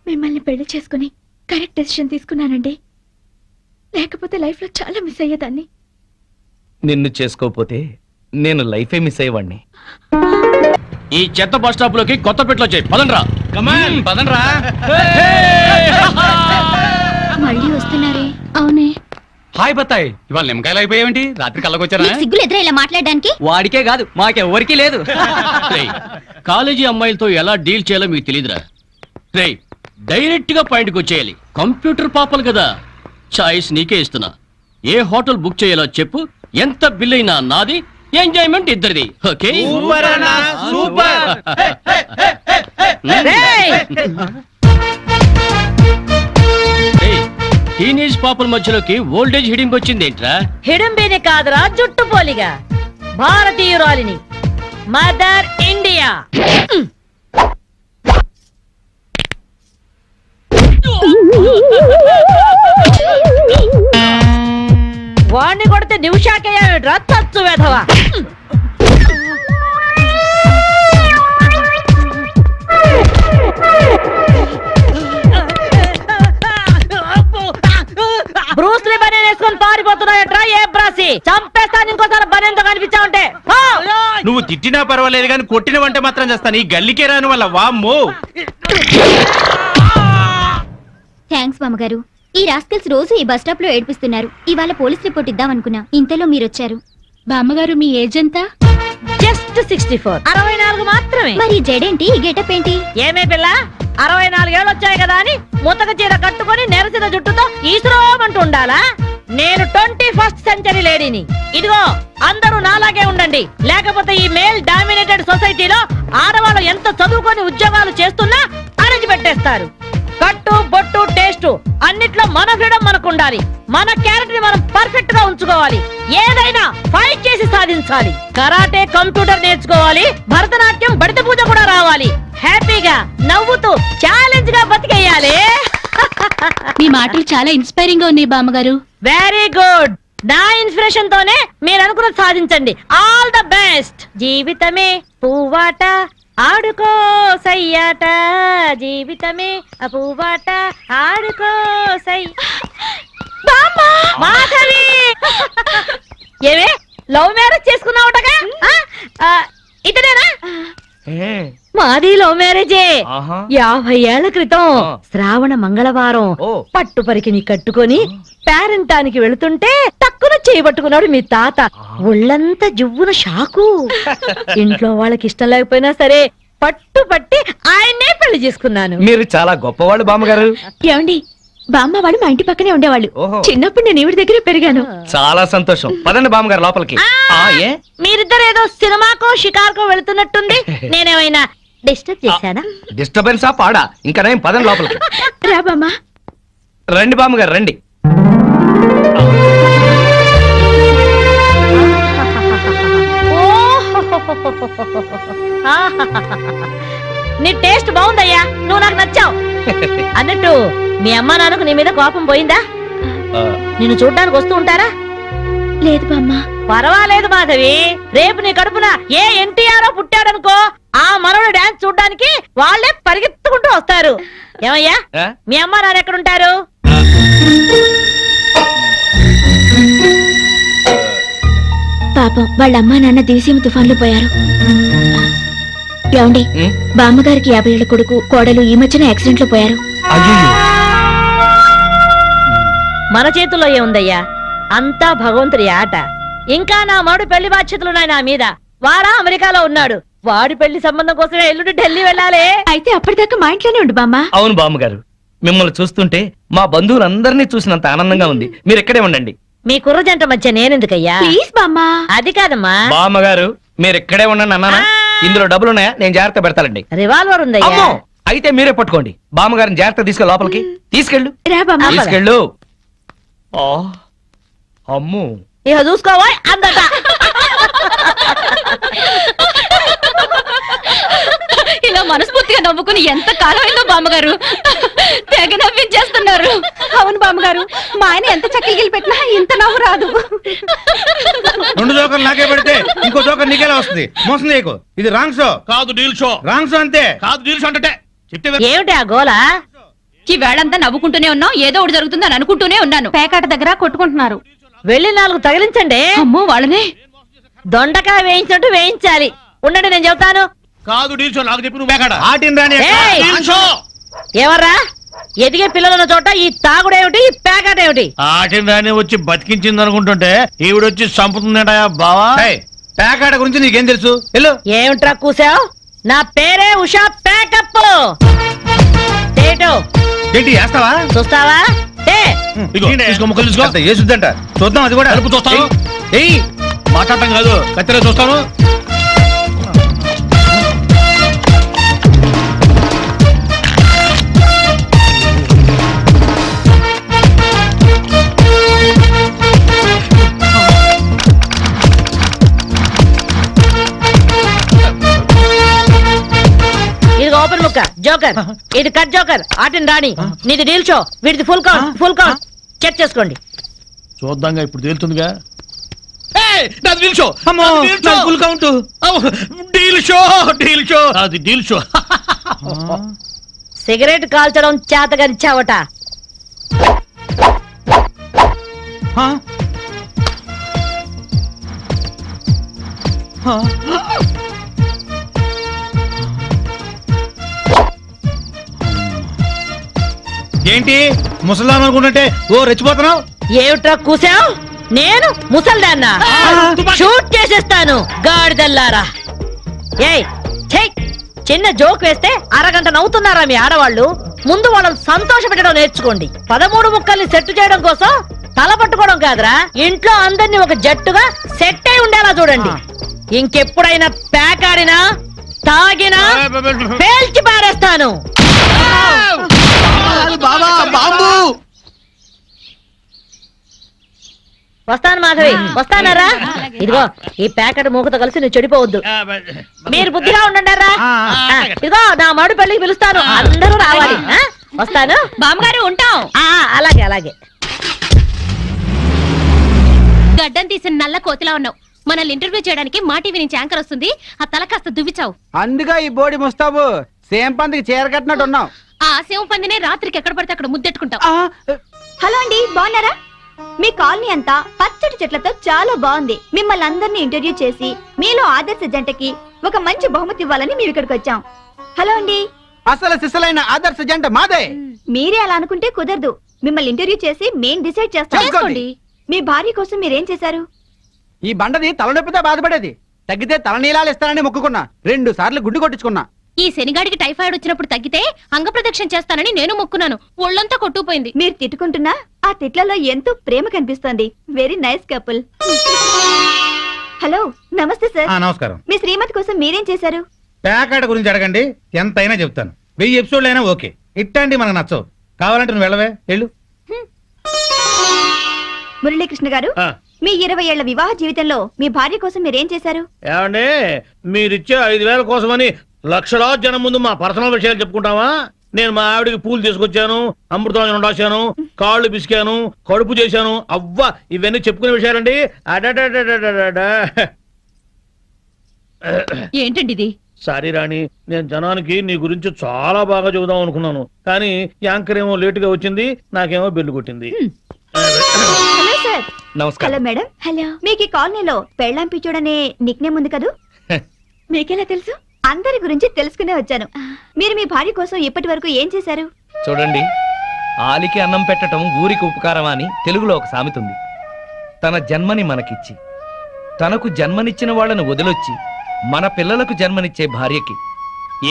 మిమ్మల్ని పెళ్లి చేసుకుని కరెక్ట్ డెసిషన్ తీసుకున్నానండి. లేకపోతే లైఫ్ లో చాలా మిస్ అయ్యేదాన్ని. నిన్ను చేసుకోపోతే నేను లైఫే మిస్ అయ్యేవాడిని. ఈ చెత్త బస్ స్టాప్ లోకి కొత్త పెట్లో చేయి. పదండ్రా. పదండ్రా. మళ్ళీ వస్తున్నారే? అవునే. హాయ్ బత్తాయి, ఇవాళ నిమ్మకాయలు అయిపోయావేంటి? రాత్రి కళ్ళకొచ్చారా? సిగ్గులు ఎదురా ఇలా మాట్లాడడానికి? వాడికే కాదు మాకెవ్వరికీ లేదు. కాలేజీ అమ్మాయిలతో ఎలా డీల్ చేయాలో మీకు తెలియదురా. రేయ్ డైరెక్ట్ గా పాయింట్కి వచ్చేయాలి. కంప్యూటర్ పాపలు కదా, చాయిస్ నీకే ఇస్తున్నా. ఏ హోటల్ బుక్ చేయాలో చెప్పు, ఎంత బిల్ అయినా నాది, ఎంజాయ్మెంట్ ఇద్దరిది. ఓకే టీనేజ్ పాపల మధ్యలోకి ఓల్డేజ్ హిడింగ్ వచ్చింది ఏంట్రా? హిడంబేనే కాదురా, జుట్టు పోలిగా భారతీయురాలిని, మదర్ ఇండియా. వాణ్ణి కొడితే నిమిషాకేయా తచ్చు వెధవా. బ్రూస్లీ బనేన్ వేసుకొని పారిపోతున్నాయట్రా ఏ బ్రాసి. చంపేస్తాను ఇంకోసారి బనేన్తో కనిపించావంటే. నువ్వు తిట్టినా పర్వాలేదు కానీ కొట్టినవంటే మాత్రం చేస్తాను. ఈ గల్లికే రాను వల్ల వామ్మో. థ్యాంక్స్ మామగారు. ఈ రాస్కల్స్ రోజు ఈ బస్ స్టాప్ లో ఏడిపిస్తున్నారు. ఇవాళ పోలీస్ రిపోర్ట్ ఇద్దాం అనుకున్నా, ఇంతలో మీరొచ్చారు. బామ్మగారు మీ ఏజ్ ఎంత? జస్ట్ 64. 64 మాత్రమే. మరి జడేంటి, ఈ గెటప్ ఏంటి? ఏమే పిల్ల, 64 ఏళ్ళు వచ్చాయి కదా అని ముతక చీర కట్టుకొని నెరసిన జుట్టుతో ఈశ్వరమంటూ ఉండాలా? నేను 21st సెంచరీ లేడీని. ఇదిగో అందరూ నాలాగే ఉండండి, లేకపోతే ఈ మేల్ డామినేటెడ్ సొసైటీలో ఆడవాళ్ళు ఎంత చదువుకొని ఉద్యోగాలు చేస్తున్నా అణిచిపెట్టేస్తారు. కట్టు బొట్టు టేస్ట్ అన్నిట్లో మన ఫ్రీడమ్ మనకు ఉండాలి. మన క్యారెక్టర్ ని మనం పర్ఫెక్ట్ గా ఉంచుకోవాలి. ఏదైనా ఫైట్ చేసి సాధించాలి. కరాటే, కంప్యూటర్ నేర్చుకోవాలి. భరతనాట్యం, బడిత పూజ కూడా రావాలి. హ్యాపీగా నవ్వుతూ ఛాలెంజ్ గా బతికేయాలి. మీ మాటలు చాలా ఇన్స్పైరింగ్ గా ఉన్నాయి బామ్మగారు. Very good. నా ఇన్స్పిరేషన్ తోనే మీరు అనుకున్నది సాధించండి. All the best. జీవితమే పువ్వాట, ఆడుకో సయ్యాట, జీవితమే పువ్వాట, ఆడుకో సై. మాధవి, ఏవే లవ్ మ్యారేజ్ చేసుకున్నావుటగా? ఇతనేనా? మాది లవ్ మ్యారేజే. ఆహా. 50 ఏళ్ల క్రితం ఆ. శ్రావణ మంగళవారం ఓ. పట్టు పరికిని కట్టుకొని పేరంటానికి వెళుతుంటే టక్కున చేయబట్టుకున్నాడు మీ తాత. ఒళ్ళంతా జువ్వున షాకు. ఇంట్లో వాళ్ళకి ఇష్టం లేకపోయినా సరే పట్టు పట్టి ఆయన్నే పెళ్లి చేసుకున్నాను. మీరు చాలా గొప్పవాళ్ళు బామ్మగారు. ఏమండి, బామ్మ వాడు మా ఇంటి పక్కనే ఉండేవాళ్ళు. ఓహో. చిన్నప్పుడు నేను ఈవిడ దగ్గరే పెరిగాను. చాలా సంతోషం. పదండి బామ్మగారు లోపలికి. ఏ మీరిద్దరు ఏదో సినిమాకో షికార్కో వెళుతున్నట్టుంది. నేనేమైనా డిస్టర్బ్ చేశానా? డిస్టర్బెన్స్ పాడా? ఇంకా నేను పదండి లోపలికి. రా బామ్మ. రండి బామ్మగారు రండి. నీ టేస్ట్ బాగుందయ్యా, నువ్వు నాకు నచ్చావు. అన్నట్టు మీ అమ్మ నాన్నకు నీ మీద కోపం పోయిందా? నిన్ను చూడ్డానికి వస్తూ ఉంటారా? లేదు బామ్మ. పర్వాలేదు మాధవి, రేపు నీ కడుపున ఏ ఎన్టీఆర్ పుట్టాడనుకో, ఆ మనవడు డాన్స్ చూడ్డానికి వాళ్ళే పరిగెత్తుకుంటూ వస్తారు. ఏమయ్యా, ఆ? మీ అమ్మ నాన్న ఎక్కడుంటారు? పాపం వాళ్ళ అమ్మా నాన్న దివిసీమ తుఫాన్లో పోయారు. ఏమండి, ఉం? బామ్మగారికి 50 ఏళ్ల కొడుకు కోడలు ఈ మధ్యన యాక్సిడెంట్ లో పోయారు. అయ్యో మన చేతుల్లో ఏముందయ్యా, అంతా భగవంతుడి ఆట. ఇంకా నా మాడు పెళ్లి బాధ్యతలున్నాయి నా మీద. వాడా అమెరికాలో ఉన్నాడు. వాడి పెళ్లి సంబంధం కోసమే ఎల్లుండి ఢిల్లీ వెళ్ళాలి. అయితే అప్పటిదాకా మా ఇంట్లోనే ఉండు బామ్మ. అవును బామ్మగారు, మిమ్మల్ని చూస్తుంటే మా బంధువులందరినీ చూసినంత ఆనందంగా ఉంది. మీరు ఇక్కడే ఉండండి. మీ కుర్ర జంట మధ్య నేనెందుకయ్యా? ప్లీజ్ బామ్మ. అది కాదమ్మా. బామ్మగారు మీరు ఇక్కడే ఉండండి అన్నానా? ఇందులో డబ్బులున్నాయా? నేను జాగ్రత్త పెడతానండి. రివాల్వర్ ఉందయ్యా. అమ్మో, అయితే మీరే పట్టుకోండి. బామ్మగారిని జాగ్రత్త తీసుకెళ్ళి లోపలికి తీసుకెళ్ళు. రా బామ్మ. తీసుకెళ్ళు. ఆ, అమ్మో. ఇక చూసుకోవా అందట. ఇలా మనస్ఫూర్తిగా నవ్వుకుని ఎంత కాలమైందో బామ్మగారు. తెగ నవ్వించేస్తున్నారు. అవును బామ్మగారు, మా ఆయన ఎంత చక్కగిలి పెట్టినా ఇంత నవ్వు రాదు. 2 జోకర్లు నాకే పెడితే ఇంకో జోకర్ నీకేలా వస్తుంది? మోసం చేయకు. ఇది రాంగ్ షో కాదు డీల్ షో. రాంగ్ షో అంతే. కాదు డీల్ షో అంటే చెప్తే ఏమిటి ఆ గోలా? ఈ వేళంతా నవ్వుకుంటూనే ఉన్నాం. ఏదో ఒకటి జరుగుతుందని అనుకుంటూనే ఉన్నాను. పేకాట దగ్గర కొట్టుకుంటున్నారు. వెళ్ళి 4 తగిలించండి. అమ్మో వాళ్ళనే. దొండకాయ వేయించినట్టు వేయించాలి. ఉండండి నేను చెబుతాను. కాదు డీల్ షో. నాకు చెప్పి నువ్వు బేకాడ ఆటిని రాని ఏయ్! Deal show. ఎవర్రా? ఎదిగే పిల్లలున్న చోట ఈ తాగుడేమిటి, ఈ పేకాట ఏమిటి? ఆటిని రాని వచ్చి బతికించింది అనుకుంటుంటే ఈవిడొచ్చి చంపుతుందటయా బావా. ఏయ్, పేకాట గురించి నీకేం తెలుసు? వెళ్ళు. ఏమిట్రా కూసావు? నా పేరే ఉషా పేకప్. తేటు ఏంటి వేస్తావా? చూస్తావా? టే. ఇదిగో, తీసుకో, ముక్కలు తీసుకో. అంత ఏసుద్దంట. చూద్దాం అది కూడా. కలుపు చూస్తాను. ఏయ్, మాట్లాడటం కాదు, కత్తిరే చూస్తాను. ఇది ఓపెన్ ముక్క జోకర్, ఇది కట్ జోకర్. ఆటిని రాణి. నీది డీల్ షో, వీటిది full count. Full count check చేసుకోండి. చూద్దాంగా, ఇప్పుడు తేలుతుందిగా. ఏయ్, నాది డీల్ షో. అమ్మో, నాది డీల్ షో. నాకు full count. Deal show, deal show. అది డీల్ షో. సిగరెట్ కాల్చడం చేతగరిచావట. ఆ? ఆ? ఏంటి ముసలాం అనుకుంటుంటే ఓ రెచ్చిపోతున్నావు? ఏమిట్రా కూసావు? నేను ముసల్దాన్నా? షూట్ చేసేస్తాను గాడిదల్లారా. ఏయ్ ఛై, చిన్న జోక్ వేస్తే అరగంట నవ్వుతున్నారా మీ ఆడవాళ్ళు? ముందు వాళ్ళని సంతోష పెట్టడం నేర్చుకోండి. 13 ముక్కల్ని సెట్ చేయడం కోసం తల పట్టుకోవడం కాదురా, ఇంట్లో అందరినీ ఒక జట్టుగా సెట్ అయి ఉండేలా చూడండి. ఇంకెప్పుడైనా ప్యాక్ ఆడినా తాగినా పేల్చి పారేస్తాను. వస్తాను మాధవి, వస్తానరా? ఇదిగో ఈ ప్యాకెట్ మూకతో కలిసి నువ్వు చెడిపోవద్దు. మీరు బుద్ధిగా ఉండండిరా. ఇదిగో నా మాడు పెళ్లికి పిలుస్తాను, అందరూ రావాలి. వస్తాను బామ్మగారు, ఉంటాం. అలాగే అలాగే. గడ్డం తీసిన నల్ల కోతిలా ఉన్నావు. మనల్ని ఇంటర్వ్యూ చేయడానికి మా టీవీ నుంచి యాంకర్ వస్తుంది. ఆ తల కాస్త దువ్విచావు. అందుగా ఈ బోడి ముస్తాబు సేమ్ పందికి చీర కట్టినట్టు ఉన్నావు. ఆ శివ పందినే రాత్రికి ఎక్కడ పడితే అక్కడ ముద్దెట్టుకుంటావు. హలో అండి, బాగున్నారా? మీ కాలనీ అంతా పచ్చటి చెట్లతో చాలా బాగుంది. మిమ్మల్ని అందరినీ ఇంటర్వ్యూ చేసి మీలో ఆదర్శ జంటకి ఒక మంచి బహుమతి ఇవ్వాలని మేము ఇక్కడికి వచ్చాం. హలో అండి. అసలు సిసలైన ఆదర్శ జంట మాదే. మీరే అలా అనుకుంటే కుదరదు. మిమ్మల్ని ఇంటర్వ్యూ చేసి మేం డిసైడ్ చేస్తాం. చేసుకోండి. మీ భార్య కోసం మీరేం చేశారు? ఈ బండది తలనొప్పితో బాధపడేది. తగ్గితే తలనీలాలు ఇస్తానని మొక్కుకున్నా. 2 సార్లు గుడ్డు కొట్టించుకున్నా. ఈ శనిగాడికి టైఫాయిడ్ వచ్చినప్పుడు తగ్గితే అంగప్రదక్షిణ చేస్తానని నేను మొక్కున్నాను. ఒళ్ళంతా కొట్టుకుపోయింది. మీరు తిట్టుకుంటున్నా ఆ తిట్లలో ఎంతో ప్రేమ కనిపిస్తోంది. Very nice couple. హలో, నమస్తే సార్. నమస్కారం. మీ శ్రీమతి కోసం మీరేం చేశారు? పేకాట గురించి అడగండి, ఎంతైనా చెప్తాను. 1000 ఎపిసోడ్లు అయినా ఓకే. ఇట్టండి మనకు నచ్చవు. కావాలంటే నువ్వు వెళ్ళవే, వెళ్ళు. మురళీకృష్ణ గారు, మీ 20 ఏళ్ల వివాహ జీవితంలో మీ భార్య కోసం మీరేం చేశారు? ఏమండి, మీరిచ్చే 5000 కోసమని లక్షలాది జనం ముందు మా పర్సనల్ విషయాలు చెప్పుకుంటావా? నేను మా ఆవిడికి పూలు తీసుకొచ్చాను, అమృతం రాశాను, కాళ్ళు పిసికాను, కడుపు చేశాను. అవ్వా, ఇవన్నీ చెప్పుకునే విషయాలండి. ఏంటండి ఇది? సారీ రాణి, నేను జనానికి నీ గురించి చాలా బాగా చెబుదాం అనుకున్నాను, కానీ యాంకర్ ఏమో లేటుగా వచ్చింది, నాకేమో బెల్లు కొట్టింది. Hello sir. నమస్కారం. Hello madam. హలో. మీకు ఈ కాలనీలో పెళ్ళాం పిచ్చోడనే నిక్నేమ్ ఉంది కదూ? మీకెలా తెలుసు? అందరి గురించి తెలుసుకునే వచ్చాను. మీరు మీ భార్య కోసం ఇప్పటి వరకు ఏం చేశారు? చూడండి, ఆలికి అన్నం పెట్టడం ఊరికి ఉపకారం అని తెలుగులో ఒక సామెత ఉంది. తన జన్మని మనకిచ్చి తనకు జన్మనిచ్చిన వాళ్ళను వదిలొచ్చి మన పిల్లలకు జన్మనిచ్చే భార్యకి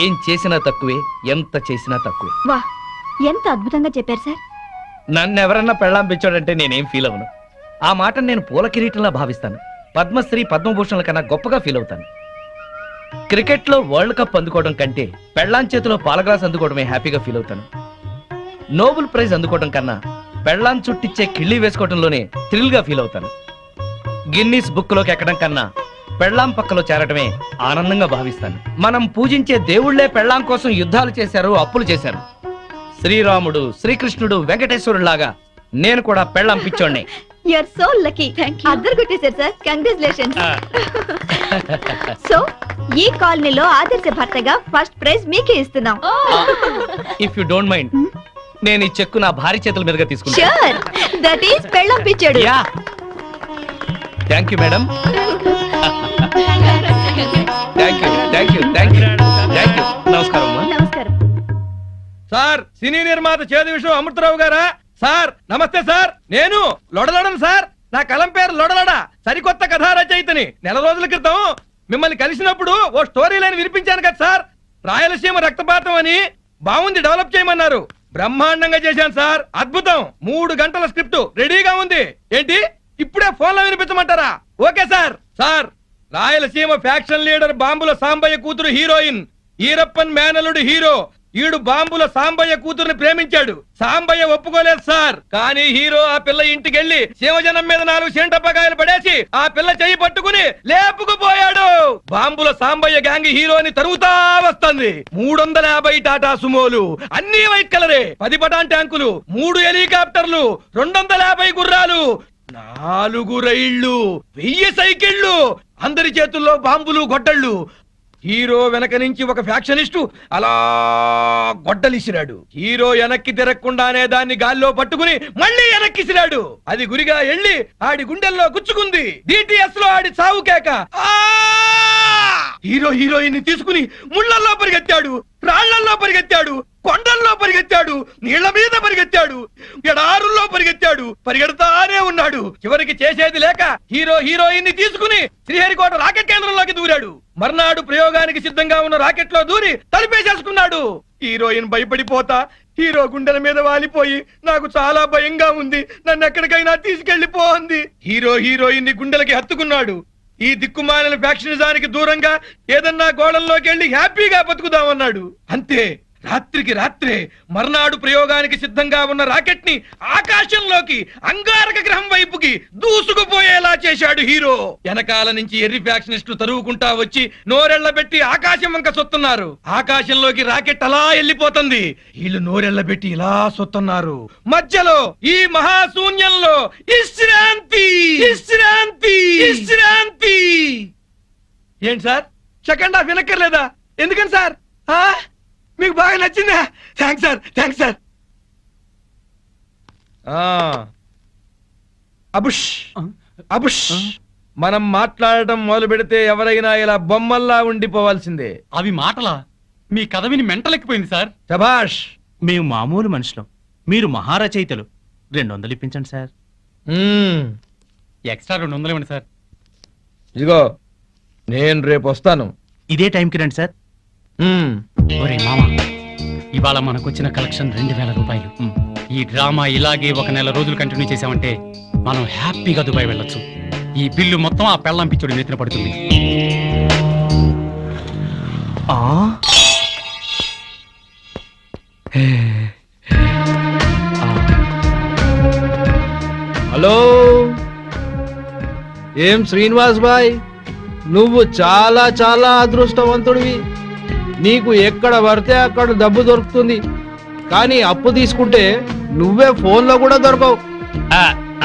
ఏం చేసినా తక్కువే, ఎంత చేసినా తక్కువే. వా, ఎంత అద్భుతంగా చెప్పారు సార్. నన్నెవరన్నా పెళ్ళాంపించాడంటే నేనేం ఫీల్ అవను. ఆ మాటను నేను పూల కిరీటంలా భావిస్తాను. పద్మశ్రీ పద్మభూషణల కన్నా గొప్పగా ఫీల్ అవుతాను. క్రికెట్లో వరల్డ్ కప్ అందుకోవడం కంటే పెళ్ళాం చేతిలో పాల గ్లాస్ అందుకోవడమే హ్యాపీగా ఫీల్ అవుతాను. నోబెల్ ప్రైజ్ అందుకోవడం కన్నా పెళ్ళాం చుట్టిచ్చే కిళ్ళి వేసుకోవడంలోనే థ్రిల్ గా ఫీల్ అవుతాను. గిన్నీస్ బుక్ లోకి ఎక్కడం కన్నా పెళ్ళాం పక్కలో చేరటమే ఆనందంగా భావిస్తాను. మనం పూజించే దేవుళ్లే పెళ్ళాం కోసం యుద్ధాలు చేశారు, అప్పులు చేశారు. శ్రీరాముడు, శ్రీకృష్ణుడు, వెంకటేశ్వరులాగా నేను కూడా పెళ్ళాం పిచ్చోడ్నే. You are so lucky. అద్దరు కొట్టేశారు సార్. కంగ్రాచులేషన్స్. సో ఈ కాలనీలో ఆదర్శ భర్తగా ఫస్ట్ ప్రైజ్ మీకే ఇస్తున్నాం. ఇఫ్ యు డోంట్ మైండ్, నేను ఈ చెక్కు నా భార్య చేతుల మీదుగా తీసుకుంటా. షూర్, దట్ ఈస్ పెళ్ళాం పిచ్చాడు. Yeah, thank you madam. Thank you. నమస్కారం అమ్మా. నమస్కారం. సార్, సినీ నిర్మాత చేదు విషయం అమృతరావు గారా? సార్ నమస్తే సార్, నేను లొడలడను సార్. నా కలం పేరు లొడలడ. సరికొత్త కథా రచయితని. నెల రోజుల క్రితం మిమ్మల్ని కలిసినప్పుడు ఓ స్టోరీ లైన్ వినిపించాను కదా సార్. రాయలసీమ రక్తపాతం అని బాగుంది, డెవలప్ చేయమన్నారు. బ్రహ్మాండంగా చేశాను సార్. అద్భుతం. 3 గంటల స్క్రిప్ట్ రెడీగా ఉంది. ఏంటి ఇప్పుడే ఫోన్ లో వినిపించమంటారా? Okay sir. Sir, Rayalaseema faction leader బాంబుల సాంబయ్య కూతురు హీరోయిన్, ఈరప్పన్ మేనలుడు హీరో. ఈడు బాంబుల సాంబయ్య కూతురుని ప్రేమించాడు. సాంబయ్య ఒప్పుకోలేదు సార్. కానీ హీరో ఆ పిల్ల ఇంటికెళ్లి శివజనం మీద 4 సెంటప్పకాయలు పడేసి ఆ పిల్ల చెయ్యి పట్టుకుని లేపుకుపోయాడు. బాంబుల సాంబయ్య గ్యాంగ్ హీరోని తరుగుతా వస్తుంది. 350 టాటా సుమోలు, అన్ని వైట్ కలరే, 10 పటాన్ ట్యాంకులు, 3 హెలికాప్టర్లు, 250 గుర్రాలు, 4 రైళ్లు, 1000 సైకిళ్లు, అందరి చేతుల్లో బాంబులు, గొడ్డళ్ళు. హీరో వెనక నుంచి ఒక ఫ్యాక్షనిస్టు అలా గొడ్డలిసిరాడు. హీరో వెనక్కి తిరగకుండానే దాన్ని గాల్లో పట్టుకుని మళ్ళీ వెనక్కిసిరాడు. అది గురిగా ఎళ్ళి ఆడి గుండెల్లో గుచ్చుకుంది. డిటిఎస్ లో ఆడి చావు కేక. హీరో హీరోయిన్ తీసుకుని ముళ్ళల్లో పరిగెత్తాడు, రాళ్లల్లో పరిగెత్తాడు, కొండల్లో పరిగెత్తాడు, నీళ్ల మీద పరిగెత్తాడు, ఎడారుల్లో పరిగెత్తాడు. పరిగెడతానే ఉన్నాడు. చివరికి చేసేది లేక హీరో హీరోయిన్ ని తీసుకుని శ్రీహరికోట రాకెట్ కేంద్రంలోకి దూరాడు. మర్నాడు ప్రయోగానికి సిద్ధంగా ఉన్న రాకెట్ లో దూరి తలిపేసేసుకున్నాడు. హీరోయిన్ భయపడిపోతా హీరో గుండెల మీద వాలిపోయి, నాకు చాలా భయంగా ఉంది, నన్ను ఎక్కడికైనా తీసుకెళ్లిపో అంది. హీరో హీరోయిన్ ని గుండెలకి హత్తుకున్నాడు. ఈ దిక్కుమాలిన ఫ్యాక్షనిజానికి దూరంగా ఏదన్నా గోళంలోకి వెళ్లి హ్యాపీగా బతుకుదామన్నాడు. అంతే, రాత్రికి రాత్రే మర్నాడు ప్రయోగానికి సిద్ధంగా ఉన్న రాకెట్ ని ఆకాశంలోకి అంగారక గ్రహం వైపుకి దూసుకుపోయేలా చేశాడు హీరో. వెనకాల నుంచి ఎర్రి ఫ్యాక్షనిస్టులు తరువుకుంటా వచ్చి నోరెళ్లబెట్టి ఆకాశం వంక సొత్తున్నారు. ఆకాశంలోకి రాకెట్ అలా వెళ్ళిపోతుంది. వీళ్ళు నోరెళ్లబెట్టి ఇలా సొత్తున్నారు. మధ్యలో ఈ మహాశూన్యంలో విశ్రాంతి, విశ్రాంతి, విశ్రాంతి. ఏంటి సార్, సెకండ్ హాఫ్ వినక్కర్లేదా? ఎందుకని సార్? మీకు బాగా నచ్చిందా? Thanks sir, thanks sir. అబుష్ అబుష్. మనం మాట్లాడటం మొదలు పెడితే ఎవరైనా ఇలా బొమ్మల్లా ఉండిపోవాల్సిందే. అవి మాటలా? మీ కథ విని మెంటలెక్కిపోయింది సార్. శభాష్. మేము మామూలు మనుషులం, మీరు మహారచయితలు. 200 ఇప్పించండి సార్. ఎక్స్ట్రా 200 ఇవ్వండి సార్. ఇదిగో, నేను రేపు వస్తాను. ఇదే టైంకి రండి సార్. ఒరే మామా, ఇవాళ మనకొచ్చిన కలెక్షన్ 2000 రూపాయలు. ఈ డ్రామా ఇలాగే 1 నెల రోజులు కంటిన్యూ చేసామంటే మనం హ్యాపీగా దుబాయ్ వెళ్ళొచ్చు. ఈ బిల్లు మొత్తం ఆ పెళ్ళాం పిచ్చోడి నెత్తిన పడుతుంది. హలో, ఏం శ్రీనివాస్ బాయ్, నువ్వు చాలా చాలా అదృష్టవంతుడివి. నీకు ఎక్కడ పడితే అక్కడ డబ్బు దొరుకుతుంది, కానీ అప్పు తీసుకుంటే నువ్వే ఫోన్లో కూడా దొరకవు.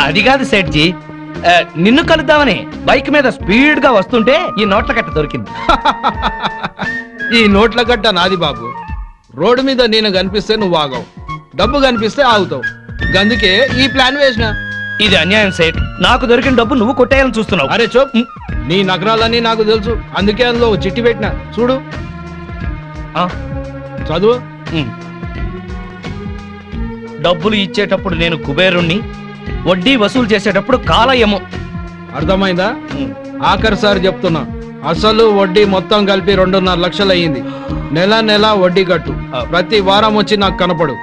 అది కాదు సేట్జీ, నిన్ను కలుద్దామని బైక్ మీద స్పీడ్ గా వస్తుంటే ఈ నోట్ల కట్ట దొరికింది. ఈ నోట్ల కట్ట నాది బాబు. రోడ్డు మీద నేను కనిపిస్తే నువ్వు ఆగవు, డబ్బు కనిపిస్తే ఆగుతావు. అందుకే ఈ ప్లాన్ వేసిన. ఇది అన్యాయం సేట్. నాకు దొరికిన డబ్బు నువ్వు కొట్టేయాలని చూస్తున్నావు. అరే చోప్, నీ నగరాలన్నీ నాకు తెలుసు. అందుకే అందులో చిట్టి పెట్టిన, చూడు. చదువు. డబ్బులు ఇచ్చేటప్పుడు నేను కుబేరుణ్ణి, వడ్డీ వసూలు చేసేటప్పుడు కాలయము. అర్థమైందా? ఆఖరిసారి చెప్తున్నా, అసలు వడ్డీ మొత్తం కలిపి 2.5 లక్షలు అయ్యింది. నెల నెల వడ్డీ కట్టు. ప్రతి వారం వచ్చి నాకు కనపడు,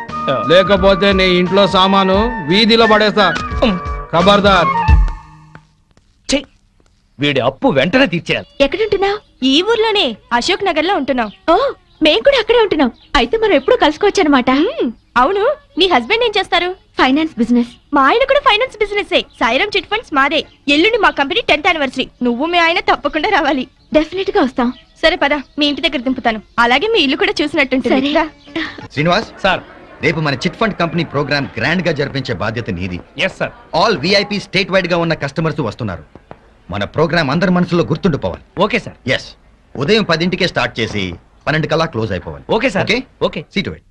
లేకపోతే నీ ఇంట్లో సామాను వీధిలో పడేస్తా. ఖబర్దార్. ఛీ! వీడి అప్పు వెంటనే తీర్చేయాలి. ఎక్కడుంటున్నావు? ఈ ఊర్లోనే, అశోక్ నగర్ లో ఉంటున్నాం. ఓ, మేము కూడా అక్కడే ఉంటున్నాం. అయితే మనం ఎప్పుడు కలుసుకోవచ్చు అనమాట. అవును, నీ హస్బెండ్ ఏం చేస్తారు? Finance business. మా ఆయన కూడా finance business. Sairam chit funds మాదే. ఎల్లుండి మా కంపెనీ 10th యానివర్సరీ. నువ్వు మీ ఆయన తప్పకుండా రావాలి. డెఫినెట్ గా వస్తాం. సరే పద, మీ ఇంటి దగ్గర దింపుతాను. అలాగే మీ ఇల్లు కూడా చూసినట్టుంటుంది. శ్రీనివాస్, సార్. రేపు మన chit fund company program grand గా జరిపించే బాధ్యత నీది. Yes sir. All VIP state wide గా ఉన్న కస్టమర్స్ వస్తున్నారు. మన ప్రోగ్రామ్ అందరి మనసులో గుర్తుండిపోవాలి. Okay sir. ఎస్, ఉదయం 10ంటికే స్టార్ట్ చేసి 12 కల్లా క్లోజ్ అయిపోవాలి. Okay sir. Okay okay. See to it.